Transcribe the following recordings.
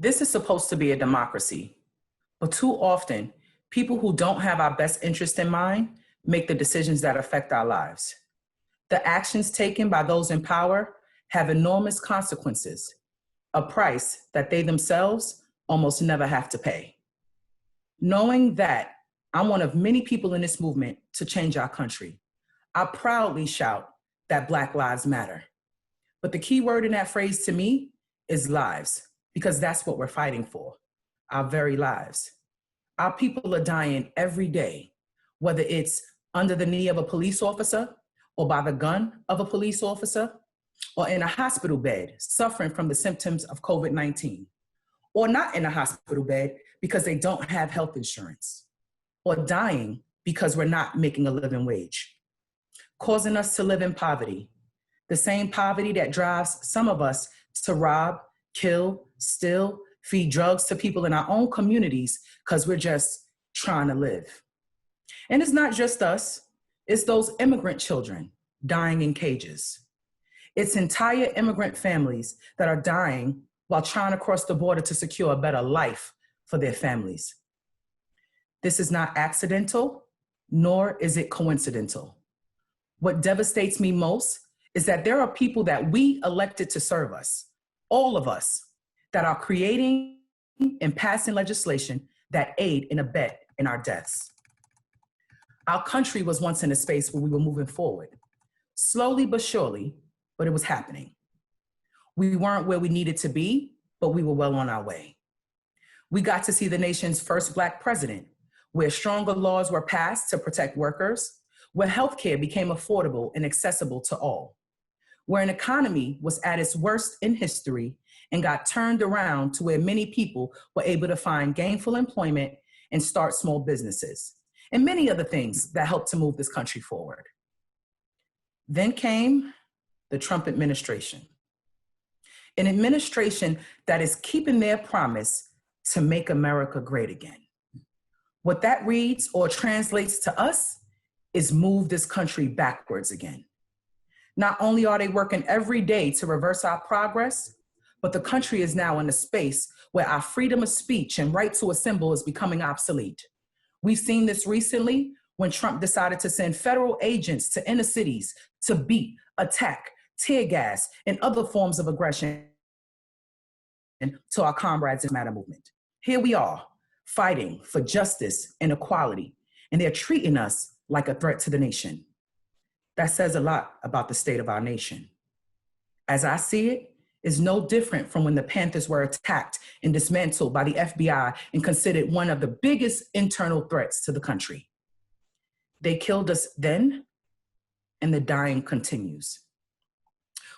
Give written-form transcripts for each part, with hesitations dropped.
This is supposed to be a democracy, but too often, people who don't have our best interest in mind make the decisions that affect our lives. The actions taken by those in power have enormous consequences, a price that they themselves almost never have to pay. Knowing that I'm one of many people in this movement to change our country, I proudly shout that Black Lives Matter. But the key word in that phrase to me is lives, because that's what we're fighting for, our very lives. Our people are dying every day, whether it's under the knee of a police officer or by the gun of a police officer, or in a hospital bed suffering from the symptoms of COVID-19, or not in a hospital bed because they don't have health insurance, or dying because we're not making a living wage, causing us to live in poverty, the same poverty that drives some of us to rob, kill, steal, feed drugs to people in our own communities because we're just trying to live. And it's not just us, it's those immigrant children dying in cages. It's entire immigrant families that are dying while trying to cross the border to secure a better life for their families. This is not accidental, nor is it coincidental. What devastates me most is that there are people that we elected to serve us, all of us, that are creating and passing legislation that aid and abet in our deaths. Our country was once in a space where we were moving forward, slowly but surely, but it was happening. We weren't where we needed to be, but we were well on our way. We got to see the nation's first Black president, where stronger laws were passed to protect workers, where healthcare became affordable and accessible to all, where an economy was at its worst in history and got turned around to where many people were able to find gainful employment and start small businesses, and many other things that helped to move this country forward. Then came the Trump administration, an administration that is keeping their promise to make America great again. What that reads or translates to us is move this country backwards again. Not only are they working every day to reverse our progress, but the country is now in a space where our freedom of speech and right to assemble is becoming obsolete. We've seen this recently when Trump decided to send federal agents to inner cities to beat, attack, tear gas, and other forms of aggression to our comrades in Matter movement. Here we are, fighting for justice and equality, and they're treating us like a threat to the nation. That says a lot about the state of our nation. As I see it, it's no different from when the Panthers were attacked and dismantled by the FBI and considered one of the biggest internal threats to the country. They killed us then, and the dying continues.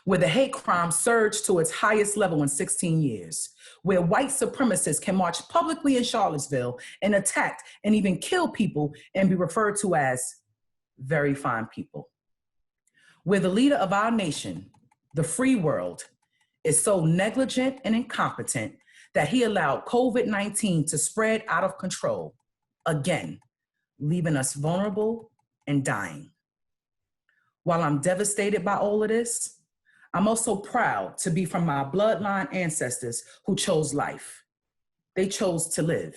Where the hate crime surged to its highest level in 16 years, where white supremacists can march publicly in Charlottesville and attack and even kill people and be referred to as very fine people. Where the leader of our nation, the free world, is so negligent and incompetent that he allowed COVID-19 to spread out of control, again, leaving us vulnerable and dying. While I'm devastated by all of this, I'm also proud to be from my bloodline ancestors who chose life. They chose to live.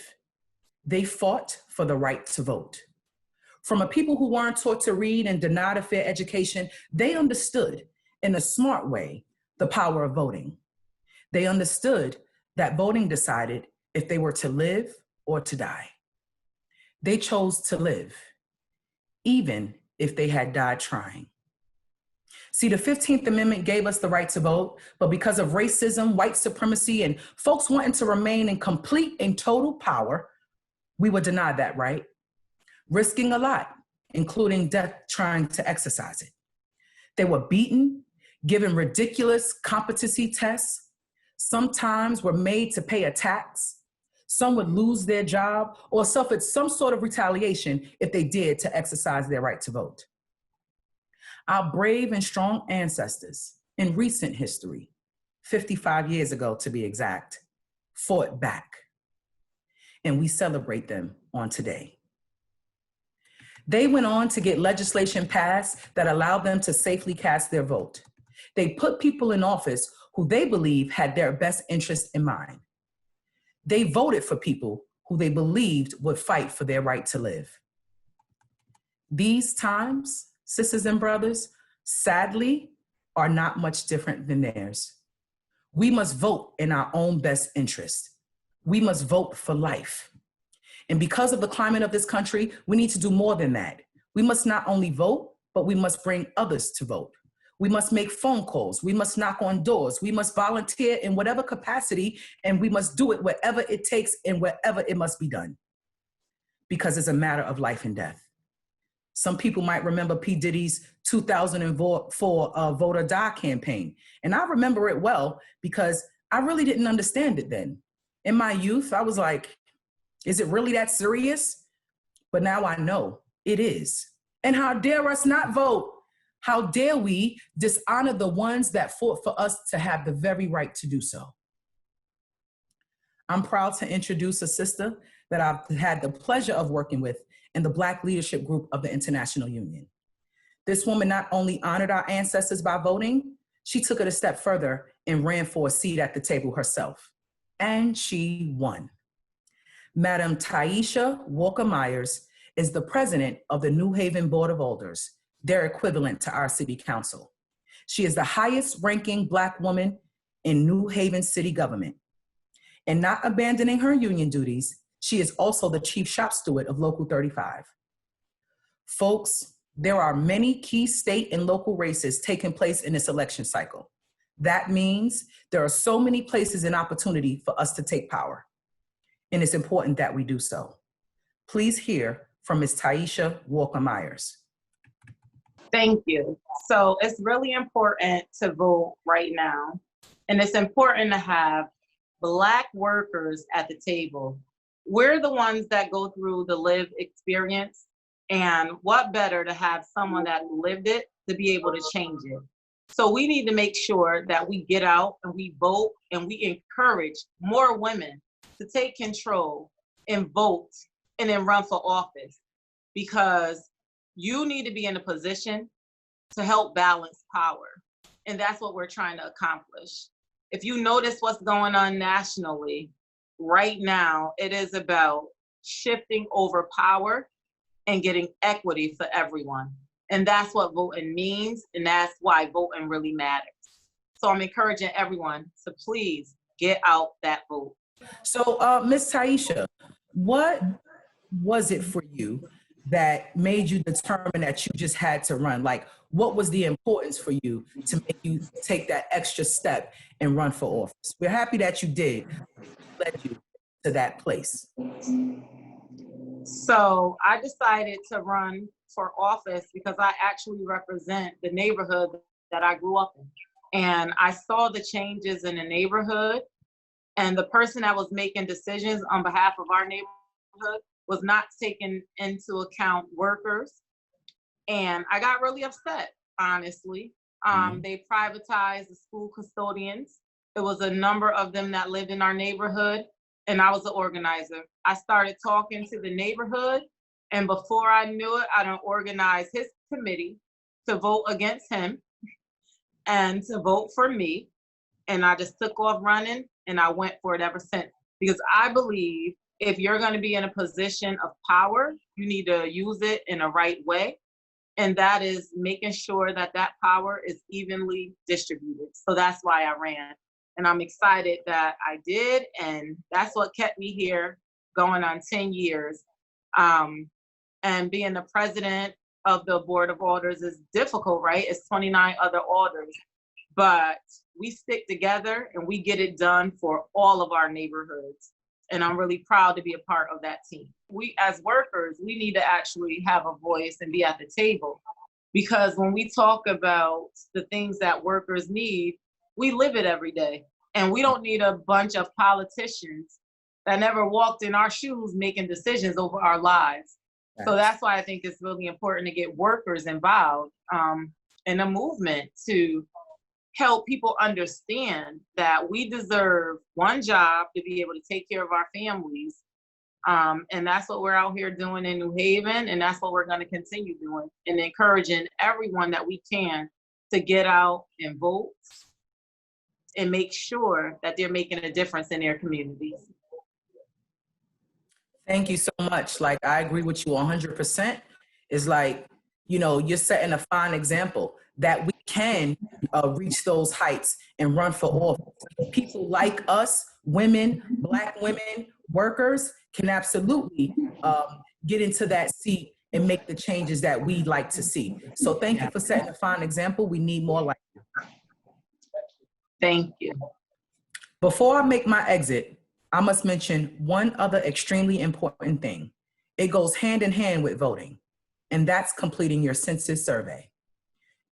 They fought for the right to vote. From a people who weren't taught to read and denied a fair education, they understood in a smart way the power of voting. They understood that voting decided if they were to live or to die. They chose to live, even if they had died trying. See, the 15th Amendment gave us the right to vote, but because of racism, white supremacy, and folks wanting to remain in complete and total power, we were denied that right, risking a lot, including death trying to exercise it. They were beaten, given ridiculous competency tests, sometimes were made to pay a tax, some would lose their job or suffered some sort of retaliation if they did to exercise their right to vote. Our brave and strong ancestors in recent history, 55 years ago to be exact, fought back, and we celebrate them on today. They went on to get legislation passed that allowed them to safely cast their vote. They put people in office who they believe had their best interest in mind. They voted for people who they believed would fight for their right to live. These times, sisters and brothers, sadly, are not much different than theirs. We must vote in our own best interest. We must vote for life. And because of the climate of this country, we need to do more than that. We must not only vote, but we must bring others to vote. We must make phone calls. We must knock on doors. We must volunteer in whatever capacity, and we must do it wherever it takes and wherever it must be done, because it's a matter of life and death. Some people might remember P. Diddy's 2004 Vote or Die campaign. And I remember it well because I really didn't understand it then. In my youth, I was like, is it really that serious? But now I know it is. And how dare us not vote? How dare we dishonor the ones that fought for us to have the very right to do so? I'm proud to introduce a sister that I've had the pleasure of working with in the Black Leadership Group of the International Union. This woman not only honored our ancestors by voting, she took it a step further and ran for a seat at the table herself. And she won. Madam Tyisha Walker-Myers is the president of the New Haven Board of Alders, their equivalent to our city council. She is the highest ranking Black woman in New Haven city government. And not abandoning her union duties, she is also the chief shop steward of Local 35. Folks, there are many key state and local races taking place in this election cycle. That means there are so many places and opportunity for us to take power. And it's important that we do so. Please hear from Ms. Tyisha Walker-Myers. Thank you. So it's really important to vote right now. And it's important to have Black workers at the table. We're the ones that go through the lived experience. And what better to have someone that lived it to be able to change it. So we need to make sure that we get out and we vote and we encourage more women to take control and vote and then run for office, because you need to be in a position to help balance power. And that's what we're trying to accomplish. If you notice what's going on nationally right now, it is about shifting over power and getting equity for everyone. And that's what voting means. And that's why voting really matters. So I'm encouraging everyone to please get out that vote. So Ms. Tyisha, what was it for you that made you determine that you just had to run? Like, what was the importance for you to make you take that extra step and run for office? We're happy that you did. Led you to that place. So I decided to run for office because I actually represent the neighborhood that I grew up in. And I saw the changes in the neighborhood, and the person that was making decisions on behalf of our neighborhood was not taking into account workers. And I got really upset, honestly. They privatized the school custodians. There was a number of them that lived in our neighborhood, and I was the organizer. I started talking to the neighborhood, and before I knew it, I done organized his committee to vote against him and to vote for me. And I just took off running, and I went for it ever since. Because I believe if you're going to be in a position of power, you need to use it in a right way. And that is making sure that that power is evenly distributed. So that's why I ran. And I'm excited that I did. And that's what kept me here going on 10 years. And being the president of the Board of Alders is difficult, right? It's 29 other alders. But we stick together and we get it done for all of our neighborhoods. And I'm really proud to be a part of that team. We, as workers, we need to actually have a voice and be at the table. Because when we talk about the things that workers need, we live it every day. And we don't need a bunch of politicians that never walked in our shoes making decisions over our lives. So that's why I think it's really important to get workers involved in a movement to help people understand that we deserve one job to be able to take care of our families. And that's what we're out here doing in New Haven. And that's what we're going to continue doing, and encouraging everyone that we can to get out and vote and make sure that they're making a difference in their communities. Thank you so much. Like, I agree with you 100%. It's like, you're setting a fine example that we can reach those heights and run for office. People like us, women, Black women, workers, can absolutely get into that seat and make the changes that we like to see. So thank you for setting a fine example. We need more like. Thank you. Before I make my exit, I must mention one other extremely important thing. It goes hand in hand with voting, and that's completing your census survey.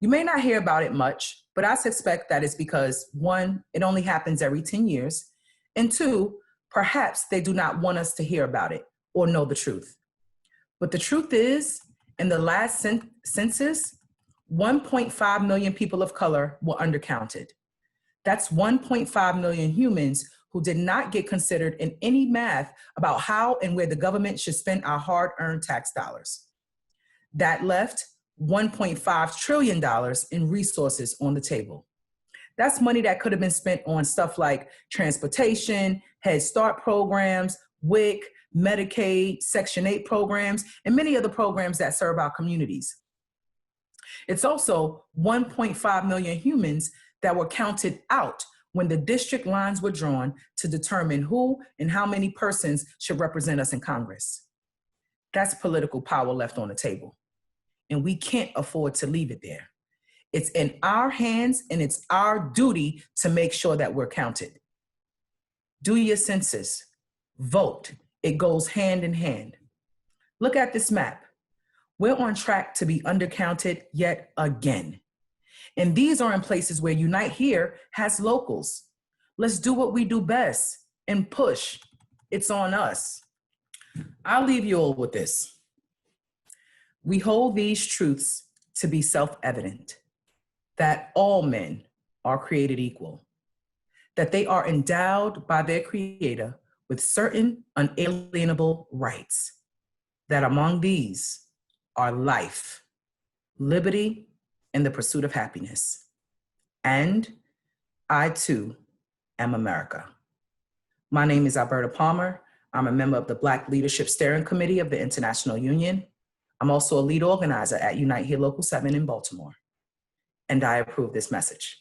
You may not hear about it much, but I suspect that it's because, one, it only happens every 10 years, and two, perhaps they do not want us to hear about it or know the truth. But the truth is, in the last census, 1.5 million people of color were undercounted. That's 1.5 million humans who did not get considered in any math about how and where the government should spend our hard-earned tax dollars. That left $1.5 trillion in resources on the table. That's money that could have been spent on stuff like transportation, Head Start programs, WIC, Medicaid, Section 8 programs, and many other programs that serve our communities. It's also 1.5 million humans that were counted out when the district lines were drawn to determine who and how many persons should represent us in Congress. That's political power left on the table, and we can't afford to leave it there. It's in our hands, and it's our duty to make sure that we're counted. Do your census, vote. It goes hand in hand. Look at this map. We're on track to be undercounted yet again. And these are in places where Unite Here has locals. Let's do what we do best and push. It's on us. I'll leave you all with this. We hold these truths to be self-evident, that all men are created equal, that they are endowed by their Creator with certain unalienable rights, that among these are life, liberty, and the pursuit of happiness. And I too am America. My name is Alberta Palmer. I'm a member of the Black Leadership Steering Committee of the International Union. I'm also a lead organizer at Unite Here Local 7 in Baltimore. And I approve this message.